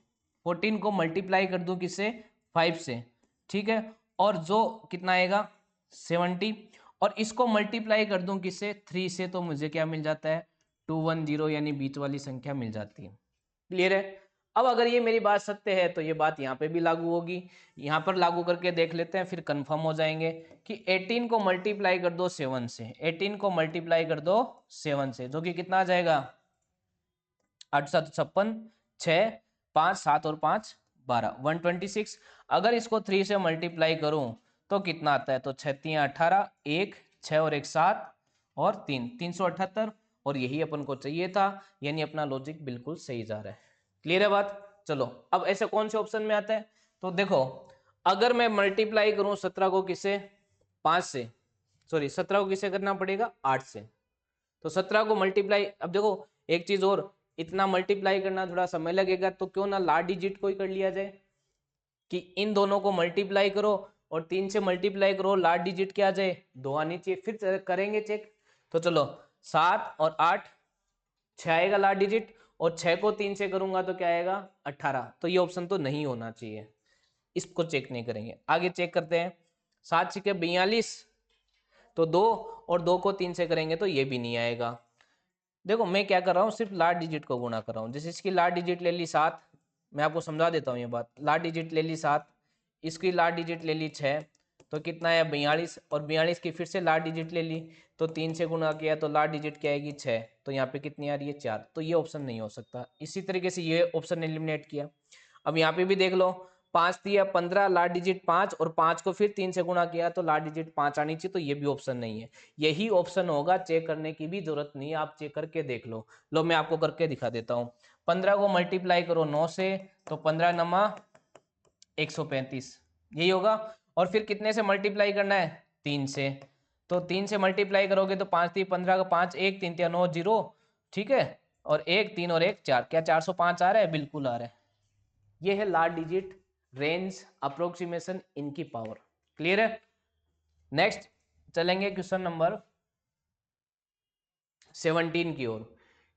Speaker 1: 14 को मल्टीप्लाई कर दूं किससे, 5 से, ठीक है, और जो कितना आएगा 70, और इसको मल्टीप्लाई कर दूं किससे, 3 से, तो मुझे क्या मिल जाता है 210, यानी बीच वाली संख्या मिल जाती है। क्लियर है? अब अगर ये मेरी बात सत्य है तो ये बात यहाँ पे भी लागू होगी। यहाँ पर लागू करके देख लेते हैं, फिर कंफर्म हो जाएंगे कि 18 को मल्टीप्लाई कर दो 7 से, 18 को मल्टीप्लाई कर दो 7 से, जो कि कितना आ जाएगा 8, 7, 56, 6, 5, 7 और 5, 12, 126। अगर इसको 3 से मल्टीप्लाई करूं तो कितना आता है, तो 6, 3, 18, 1, 6 और 1, 7 और 3, 378, और यही अपन को चाहिए था। यानी अपना लॉजिक बिल्कुल सही जा रहा है। क्लियर है बात? चलो, अब ऐसे कौन से ऑप्शन में आता है, तो देखो, अगर मैं मल्टीप्लाई करूं 17 को किसे, 5 से, 17 को किसे करना पड़ेगा, 8 से। तो 17 को मल्टीप्लाई, अब देखो एक चीज और, इतना मल्टीप्लाई करना थोड़ा समय लगेगा, तो क्यों ना लार्ज डिजिट को ही कर लिया जाए, कि इन दोनों को मल्टीप्लाई करो और 3 से मल्टीप्लाई करो, लार्ज डिजिट क्या आ जाए, 2 आनी चाहिए, फिर करेंगे चेक। तो चलो, 7 और 8, 6 आएगा लार्ज डिजिट, और 6 को 3 से करूंगा तो क्या आएगा 18। तो ये ऑप्शन तो नहीं होना चाहिए, इसको चेक नहीं करेंगे। आगे चेक करते हैं, 7 6 42, तो 2, और 2 को 3 से करेंगे तो ये भी नहीं आएगा। देखो, मैं क्या कर रहा हूँ, सिर्फ लार्ज डिजिट को गुणा कर रहा हूँ। जैसे इसकी लार्ज डिजिट ले ली 7, मैं आपको समझा देता हूँ ये बात। लार्ज डिजिट ले ली 7, इसकी लार्ज डिजिट ले ली 6, तो कितना है 42, और 42 की फिर से लार्ज डिजिट ले ली, तो 3 से गुणा किया तो लार्ज डिजिट क्या आएगी 6, तो यहाँ पे कितनी आ रही है 4, तो ये ऑप्शन नहीं हो सकता। इसी तरीके से ये ऑप्शन एलिमिनेट किया। अब यहाँ पे भी देख लो, 5 दिया 15, लार्ज डिजिट 5, और 5 को फिर 3 से गुणा किया तो लार्ज डिजिट 5 आनी चाहिए, तो ये भी ऑप्शन नहीं है। यही ऑप्शन होगा, चेक करने की भी जरूरत नहीं है, आप चेक करके देख लो। लो, मैं आपको करके दिखा देता हूँ। 15 को मल्टीप्लाई करो 9 से, तो 15 नमा 135, यही होगा। और फिर कितने से मल्टीप्लाई करना है, 3 से, तो 3 से मल्टीप्लाई करोगे तो 5 3 15 का 5, 1 3 3 9 0, ठीक है, और 1 3 और 1 4, क्या 405 आ रहा है, बिल्कुल आ रहा है। ये है लार्ज डिजिट रेंज अप्रोक्सीमेशन इनकी पावर। क्लियर है? नेक्स्ट चलेंगे क्वेश्चन नंबर 17 की ओर।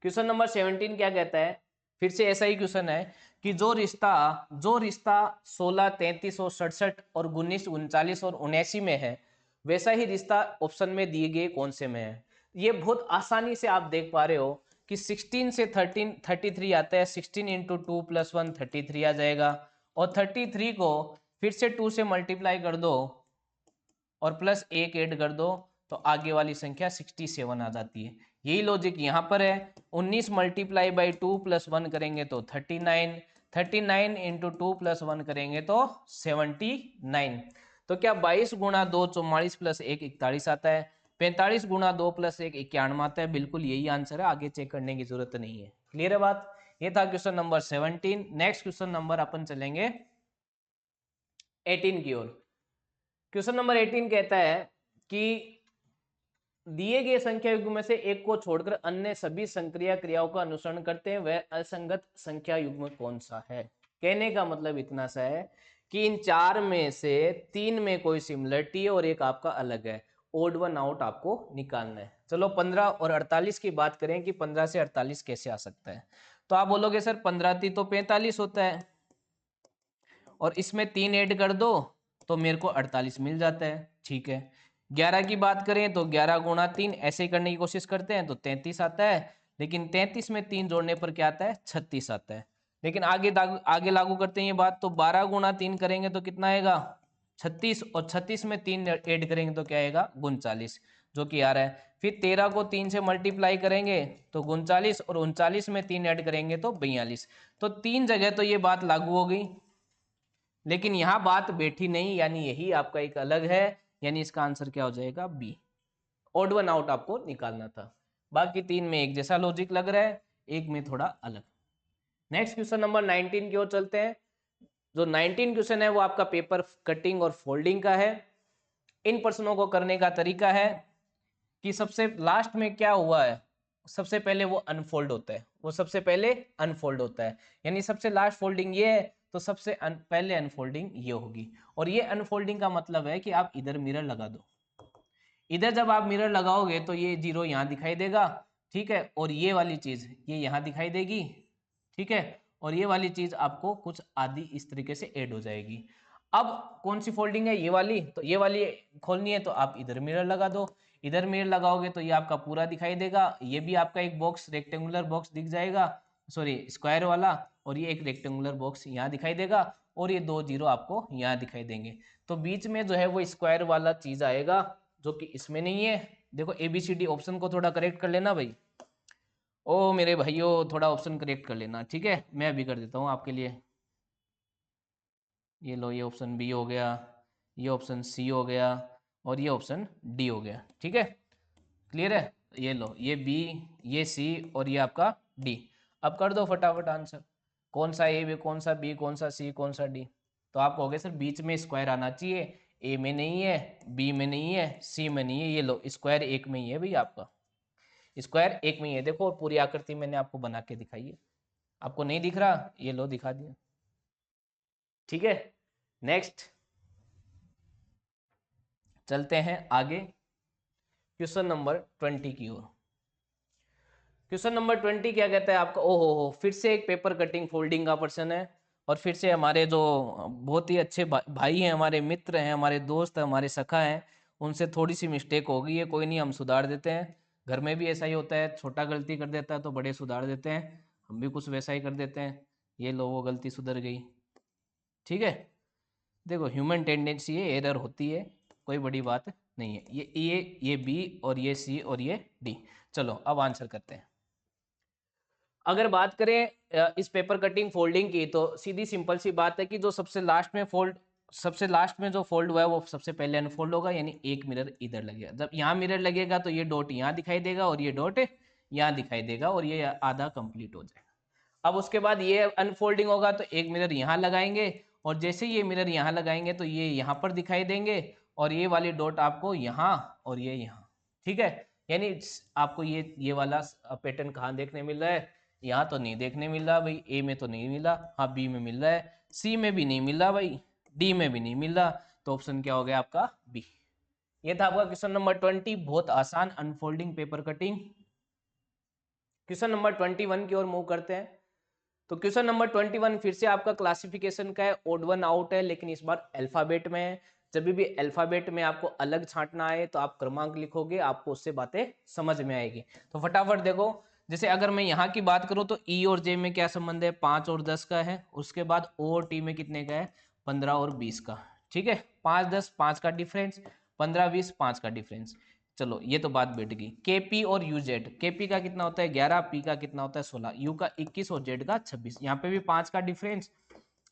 Speaker 1: क्वेश्चन नंबर 17 क्या कहता है, फिर से ऐसा ही क्वेश्चन है कि जो रिश्ता 16, 33 और 67 और 19, 39 और 79 में है, वैसा ही रिश्ता ऑप्शन में दिए गए कौन से में है। ये बहुत आसानी से आप देख पा रहे हो कि 16 से 13 33 आता है, 16 इंटू 2 प्लस 1 33 आ जाएगा, और 33 को फिर से 2 से मल्टीप्लाई कर दो और प्लस 1 ऐड कर दो, तो आगे वाली संख्या 67 आ जाती है। यही लॉजिक यहाँ पर है। 19 मल्टीप्लाई बाई 2 प्लस 1 करेंगे तो 39, 39 इंटू 2 प्लस 1 करेंगे तो 79। तो क्या 22 गुणा 2 44 प्लस 1 41 आता है, 45 गुणा 2 प्लस 1 91 आता है। बिल्कुल यही आंसर है, आगे चेक करने की जरूरत नहीं है। क्लियर है बात? ये था question number 17। Next question number अपन चलेंगे 18 की ओर। क्वेश्चन नंबर 18 कहता है कि दिए गए संख्या युग्म में से एक को छोड़कर अन्य सभी संक्रिया क्रियाओं का अनुसरण करते हैं, वह असंगत संख्या युग्म कौन सा है। कहने का मतलब इतना सा है कि इन चार में से तीन में कोई सिमिलरिटी है और एक आपका अलग है, ओड वन आउट आपको निकालना है। चलो 15 और 48 की बात करें कि 15 से 48 कैसे आ सकता है, तो आप बोलोगे सर 15 तो 45 होता है और इसमें 3 ऐड कर दो तो मेरे को 48 मिल जाता है। ठीक है, 11 की बात करें तो 11 गुणा 3 ऐसे ही करने की कोशिश करते हैं तो 33 आता है, लेकिन 33 में 3 जोड़ने पर क्या आता है, 36 आता है। लेकिन आगे लागू करते हैं ये बात, तो 12 गुणा 3 करेंगे तो कितना आएगा, 36, और 36 में 3 ऐड करेंगे तो क्या आएगा, 39, जो कि आ रहा है। फिर 13 को 3 से मल्टीप्लाई करेंगे तो 39, और 39 में 3 ऐड करेंगे तो 42। तो 3 जगह तो ये बात लागू हो गई, लेकिन यहां बात बैठी नहीं, यानी यही आपका एक अलग है, यानी इसका आंसर क्या हो जाएगा, बी। ऑड वन आउट आपको निकालना था। बाकी तीन में एक जैसा लॉजिक लग रहा है, एक में थोड़ा अलग। नेक्स्ट क्वेश्चन नंबर 19 की ओर चलते हैं। जो 19 क्वेश्चन है वो आपका पेपर कटिंग और फोल्डिंग का है। इन प्रश्नों को करने का तरीका है कि सबसे लास्ट में क्या हुआ है, सबसे पहले वो अनफोल्ड होता है, वो सबसे पहले अनफोल्ड होता है, यानी सबसे लास्ट फोल्डिंग ये है तो सबसे पहले अनफोल्डिंग ये होगी। और ये अनफोल्डिंग का मतलब है कि आप इधर मिरर लगा दो, इधर जब आप मिरर लगाओगे तो ये जीरो यहाँ दिखाई देगा, ठीक है, और ये वाली चीज ये यहाँ दिखाई देगी, ठीक है, और ये वाली चीज आपको कुछ आदि इस तरीके से ऐड हो जाएगी। अब कौन सी फोल्डिंग है, ये वाली, तो ये वाली खोलनी है तो आप इधर मिरर लगा दो, इधर मिरर लगाओगे तो ये आपका पूरा दिखाई देगा, ये भी आपका एक बॉक्स रेक्टेंगुलर बॉक्स दिख जाएगा, सॉरी स्क्वायर वाला, और ये एक रेक्टेंगुलर बॉक्स यहाँ दिखाई देगा, और ये दो जीरो आपको यहाँ दिखाई देंगे। तो बीच में जो है वो स्क्वायर वाला चीज आएगा जो कि इसमें नहीं है। देखो ABCD ऑप्शन को थोड़ा करेक्ट कर लेना भाई, ओ मेरे भाइयों थोड़ा ऑप्शन करेक्ट कर लेना, ठीक है, मैं अभी कर देता हूँ आपके लिए। ये लो, ये ऑप्शन बी हो गया, ये ऑप्शन सी हो गया, और ये ऑप्शन डी हो गया, ठीक है, क्लियर है। ये लो, ये बी, ये सी, और ये आपका डी। अब कर दो फटाफट आंसर, कौन सा ए, कौन सा बी, कौन सा सी, कौन सा डी। तो आप कहोगे सर बीच में स्क्वायर आना चाहिए, ए में नहीं है, बी में नहीं है, सी में नहीं है, ये लो स्क्वायर एक में ही है भाई, आपका स्क्वायर एक में ही है। देखो पूरी आकृति मैंने आपको बना के दिखाई है, आपको नहीं दिख रहा, ये लो दिखा दिया, ठीक है। नेक्स्ट चलते हैं आगे क्वेश्चन नंबर 20 की ओर। क्वेश्चन नंबर 20 क्या कहता है आपका, ओहो हो, फिर से एक पेपर कटिंग फोल्डिंग का प्रश्न है, और फिर से हमारे जो बहुत ही अच्छे भाई हैं, हमारे मित्र हैं, हमारे दोस्त हैं, हमारे सखा हैं, उनसे थोड़ी सी मिस्टेक हो गई है, कोई नहीं हम सुधार देते हैं। घर में भी ऐसा ही होता है, छोटा गलती कर देता है तो बड़े सुधार देते हैं, हम भी कुछ वैसा ही कर देते हैं। ये लो वो गलती सुधर गई, ठीक है। देखो ह्यूमन टेंडेंसी है, एरर होती है, कोई बड़ी बात नहीं है। ये बी, और ये सी, और ये डी। चलो अब आंसर करते हैं। अगर बात करें इस पेपर कटिंग फोल्डिंग की, तो सीधी सिंपल सी बात है कि जो सबसे लास्ट में जो फोल्ड हुआ है वो सबसे पहले अनफोल्ड होगा, यानी एक मिरर इधर लगेगा। जब यहाँ मिरर लगेगा तो ये डॉट यहाँ दिखाई देगा, और ये डॉट यहाँ दिखाई देगा, और ये आधा कंप्लीट हो जाएगा। अब उसके बाद ये अनफोल्डिंग होगा तो एक मिरर यहाँ लगाएंगे, और जैसे ये मिरर यहाँ लगाएंगे तो ये यहाँ पर दिखाई देंगे, और ये वाली डॉट आपको यहाँ और ये यहाँ, ठीक है। यानी आपको ये वाला पैटर्न कहाँ देखने मिल रहा है, यहाँ तो नहीं देखने मिल रहा भाई, ए में तो नहीं मिला, हाँ बी में मिल रहा है, सी में भी नहीं मिल रहा भाई, डी में भी नहीं मिल रहा, तो ऑप्शन क्या हो गया आपका, बी। ये था आपका क्वेश्चन नंबर 20, बहुत आसान unfolding paper cutting. Question number 21 की ओर मूव करते हैं। तो क्वेश्चन नंबर 21 फिर से आपका क्लासिफिकेशन का है, ओड वन आउट है, लेकिन इस बार अल्फाबेट में है। जब भी अल्फाबेट में आपको अलग छांटना है तो आप क्रमांक लिखोगे, आपको उससे बातें समझ में आएगी। तो फटाफट देखो, जैसे अगर मैं यहाँ की बात करूँ तो ई और जे में क्या संबंध है, 5 और 10 का है। उसके बाद ओ और टी में कितने का है, 15 और 20 का, ठीक है। 5 10 5 का डिफरेंस, 15 20 5 का डिफरेंस। चलो ये तो बात बैठ गई। केपी और यूजेड, केपी का कितना होता है 11, पी का कितना होता है 16, यू का 21 और जेड का 26। यहाँ पे भी 5 का डिफरेंस,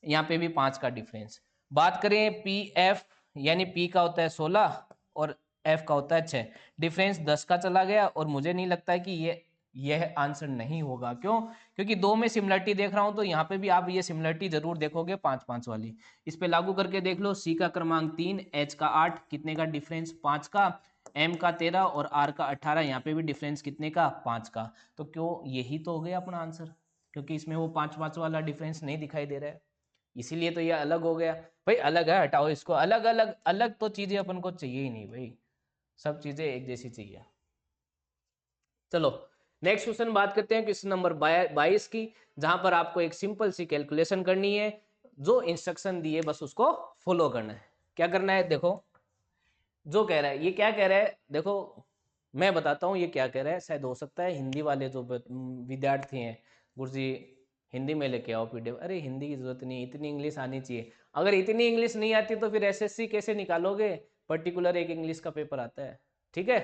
Speaker 1: यहाँ पे भी 5 का डिफरेंस। बात करें पी एफ, यानी पी का होता है 16 और एफ का होता है 6, डिफरेंस 10 का चला गया, और मुझे नहीं लगता है कि यह आंसर नहीं होगा। क्यों, क्योंकि दो में सिमिलरिटी देख रहा हूं, तो यहाँ पे भी आप ये सिमिलरिटी जरूर देखोगे 5 5 वाली। इस पे लागू करके देख लो, सी का क्रमांक 3, एच का 8, कितने का डिफरेंस 5 का, m का 13 और r का 18, यहाँ पे भी डिफरेंस कितने का, 5 का। तो क्यों, यही तो हो गया अपना आंसर, क्योंकि इसमें वो 5 वाला डिफरेंस नहीं दिखाई दे रहा है, इसीलिए तो ये अलग हो गया। भाई अलग है, हटाओ इसको, अलग अलग अलग तो चीजें अपन को चाहिए ही नहीं भाई, सब चीजें एक जैसी चाहिए। चलो नेक्स्ट क्वेश्चन बात करते हैं, क्वेश्चन नंबर 22 की, जहां पर आपको एक सिंपल सी कैलकुलेशन करनी है, जो इंस्ट्रक्शन दिए बस उसको फॉलो करना है। क्या करना है, देखो जो कह रहा है, ये क्या कह रहा है, देखो मैं बताता हूँ ये क्या कह रहा है। शायद हो सकता है हिंदी वाले जो विद्यार्थी हैं, गुरुजी हिंदी में लेके आओ पीडीएफ। अरे हिंदी की जरूरत नहीं, इतनी इंग्लिश आनी चाहिए। अगर इतनी इंग्लिश नहीं आती तो फिर एसएससी कैसे निकालोगे, पर्टिकुलर एक इंग्लिश का पेपर आता है, ठीक है,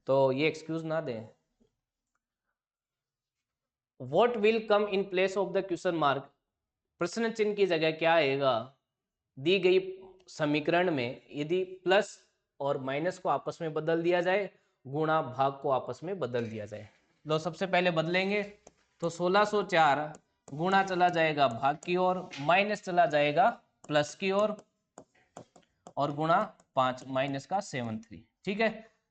Speaker 1: तो ये एक्सक्यूज ना दें। What will come in place of the question mark, प्रश्न चिन्ह की जगह क्या आएगा दी गई समीकरण में, यदि प्लस और माइनस को आपस में बदल दिया जाए, गुणा भाग को आपस में बदल दिया जाए। लो सबसे पहले बदलेंगे, तो 1604 गुणा चला जाएगा भाग की ओर, माइनस चला जाएगा प्लस की ओर, और गुणा 5 माइनस का 73, ठीक है।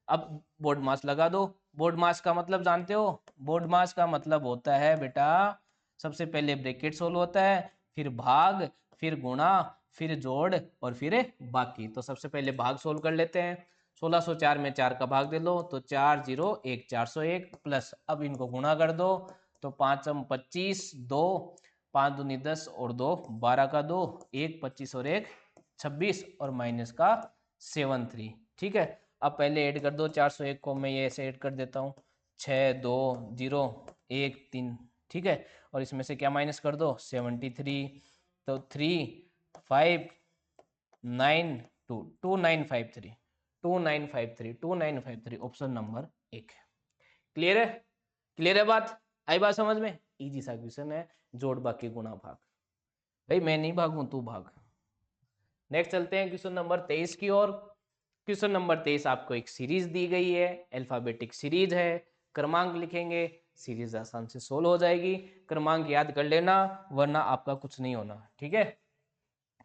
Speaker 1: अब बोर्ड मास लगा दो। बोर्ड मास का मतलब जानते हो, बोर्ड मास का मतलब होता है बेटा, सबसे पहले ब्रैकेट सोल्व होता है, फिर भाग, फिर गुणा, फिर जोड़, और फिर बाकी। तो सबसे पहले भाग सोल्व कर लेते हैं। 1604 में 4 का भाग दे लो, तो 4 0 1 401, प्लस अब इनको गुणा कर दो, तो 5 25 2, 5 दूनी 10 और 2 12 का 2, 1 25 और 1 26, और माइनस का 73, ठीक है। अब पहले ऐड कर दो, 401 को मैं ये ऐसे ऐड कर देता हूँ, 6 2 0 1 3, ठीक है, और इसमें से क्या माइनस कर दो, 73, तो 3 5 9 2 2953 2953 2953, ऑप्शन नंबर 1। क्लियर है, क्लियर है बात, आई बात समझ में, इजी सा क्वेश्चन है, जोड़ बाकी गुणा भाग। भाई मैं नहीं भागूं, तू भाग। नेक्स्ट चलते हैं क्वेश्चन नंबर 23 की ओर। क्वेश्चन नंबर 23 आपको एक सीरीज दी गई है, अल्फाबेटिक सीरीज है, क्रमांक लिखेंगे, सीरीज आसान से सोल्व हो जाएगी। क्रमांक याद कर लेना वरना आपका कुछ नहीं होना, ठीक है।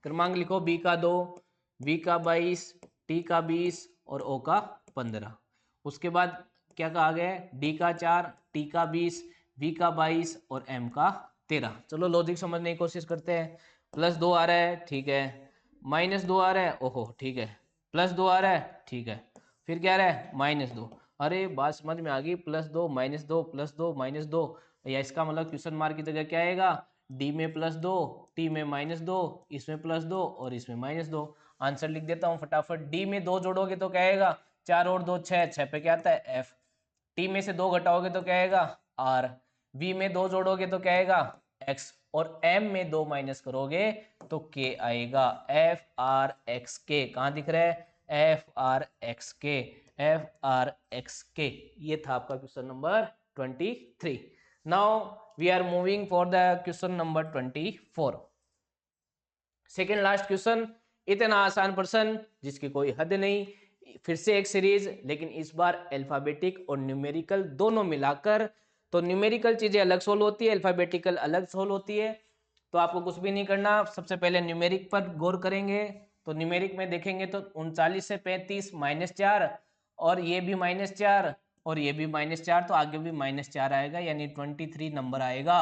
Speaker 1: क्रमांक लिखो, बी का 2, वी का 22, टी का 20 और ओ का 15। उसके बाद क्या कहा गया है, डी का 4, टी का 20, वी का 22 और एम का 13। चलो लॉजिक समझने की कोशिश करते हैं। प्लस 2 आ रहा है, ठीक है, माइनस 2 आ रहा है, ओहो ठीक है, प्लस 2 आ रहा है, ठीक है, फिर क्या आ रहा है, -2। अरे बात समझ में आ गई, +2 -2 +2 -2, या इसका मतलब क्वेश्चन मार्क की जगह क्या आएगा, डी में +2, टी में -2, इसमें +2 और इसमें -2। आंसर लिख देता हूँ फटाफट। डी में 2 जोड़ोगे तो क्या आएगा, 4 और 2 6, 6 पे क्या आता है, एफ। टी में से 2 घटाओगे तो क्या आएगा, आर। वी में 2 जोड़ोगे तो क्या आएगा, एक्स। और एम में 2 माइनस करोगे तो के आएगा, एफ आर एक्स के। कहाँ दिख रहा है, F R X K, F R X K. ये था आपका question number 23। Now we are moving for the question number 24, second last question. इतना आसान प्रश्न जिसकी कोई हद नहीं, फिर से एक सीरीज, लेकिन इस बार अल्फाबेटिक और न्यूमेरिकल दोनों मिलाकर। तो न्यूमेरिकल चीजें अलग सोल्व होती है, अल्फाबेटिकल अलग सोल्व होती है। तो आपको कुछ भी नहीं करना, सबसे पहले न्यूमेरिक पर गौर करेंगे। तो न्यूमेरिक में देखेंगे तो 39 से 35 -4, और ये भी -4, और ये भी -4, तो आगे भी -4 आएगा, यानी 23 नंबर आएगा।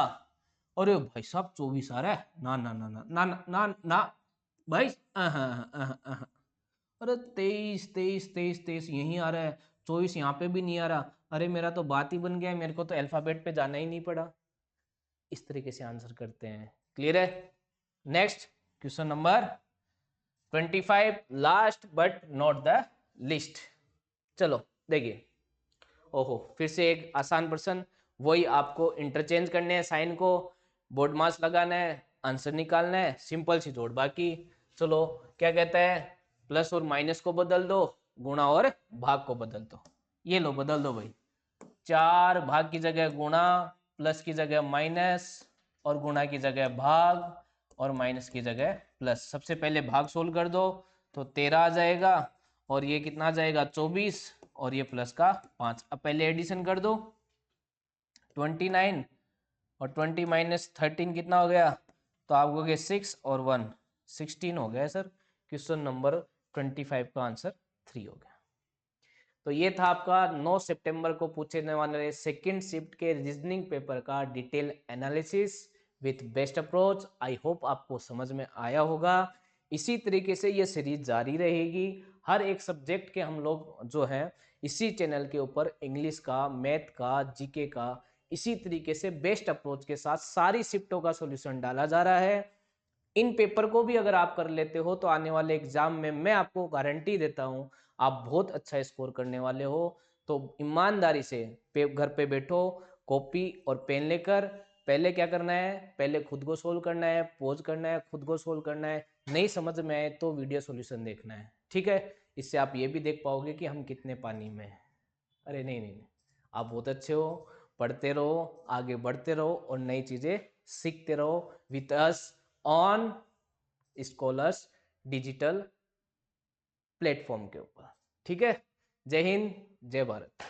Speaker 1: अरे भाई साहब 24 आ रहा है, ना ना ना ना ना ना ना ना भाई, अरे 23 23 23 23 यहीं आ रहा है, 24 यहाँ पे भी नहीं आ रहा। अरे मेरा तो बात ही बन गया है, मेरे को तो अल्फाबेट पे जाना ही नहीं पड़ा। इस तरीके से आंसर करते हैं, क्लियर है। Next question number 25, last but not the list. चलो देखिए, ओहो फिर से एक आसान प्रश्न, वही आपको इंटरचेंज करने हैं साइन को, बोर्ड मास लगाना है, आंसर निकालना है, सिंपल सी जोड़ बाकी। चलो क्या कहता है, प्लस और माइनस को बदल दो, गुणा और भाग को बदल दो। ये लो बदल दो भाई, 4 भाग की जगह गुणा, प्लस की जगह माइनस, और गुणा की जगह भाग, और माइनस की जगह प्लस। सबसे पहले भाग सोल्व कर दो, तो 13 आ जाएगा, और ये कितना आ जाएगा 24, और ये प्लस का 5। अब पहले एडिशन कर दो, 29 और 20 - 13 कितना हो गया, तो आप कहोगे 6 और 1 16 हो गया सर। क्वेश्चन नंबर 25 का आंसर 3 हो गया। तो ये था आपका 9 सितंबर को पूछने वाले सेकंड शिफ्ट के रीजनिंग पेपर का detail analysis with best approach. I hope आपको समझ में आया होगा। इसी तरीके से ये सीरीज जारी रहेगी। हर एक सब्जेक्ट के हम लोग जो है इसी चैनल के ऊपर इंग्लिश का, मैथ का, जीके का इसी तरीके से बेस्ट अप्रोच के साथ सारी शिफ्टों का सॉल्यूशन डाला जा रहा है। इन पेपर को भी अगर आप कर लेते हो तो आने वाले एग्जाम में मैं आपको गारंटी देता हूं आप बहुत अच्छा स्कोर करने वाले हो। तो ईमानदारी से घर पे बैठो, कॉपी और पेन लेकर पहले क्या करना है, पहले खुद को सोल्व करना है, पॉज करना है, खुद को सोल्व करना है, नहीं समझ में आए तो वीडियो सॉल्यूशन देखना है, ठीक है। इससे आप ये भी देख पाओगे कि हम कितने पानी में हैं। अरे नहीं नहीं नहीं, आप बहुत अच्छे हो, पढ़ते रहो, आगे बढ़ते रहो और नई चीजें सीखते रहो with us on scholars digital platform के ऊपर, ठीक है। जय हिंद, जय भारत।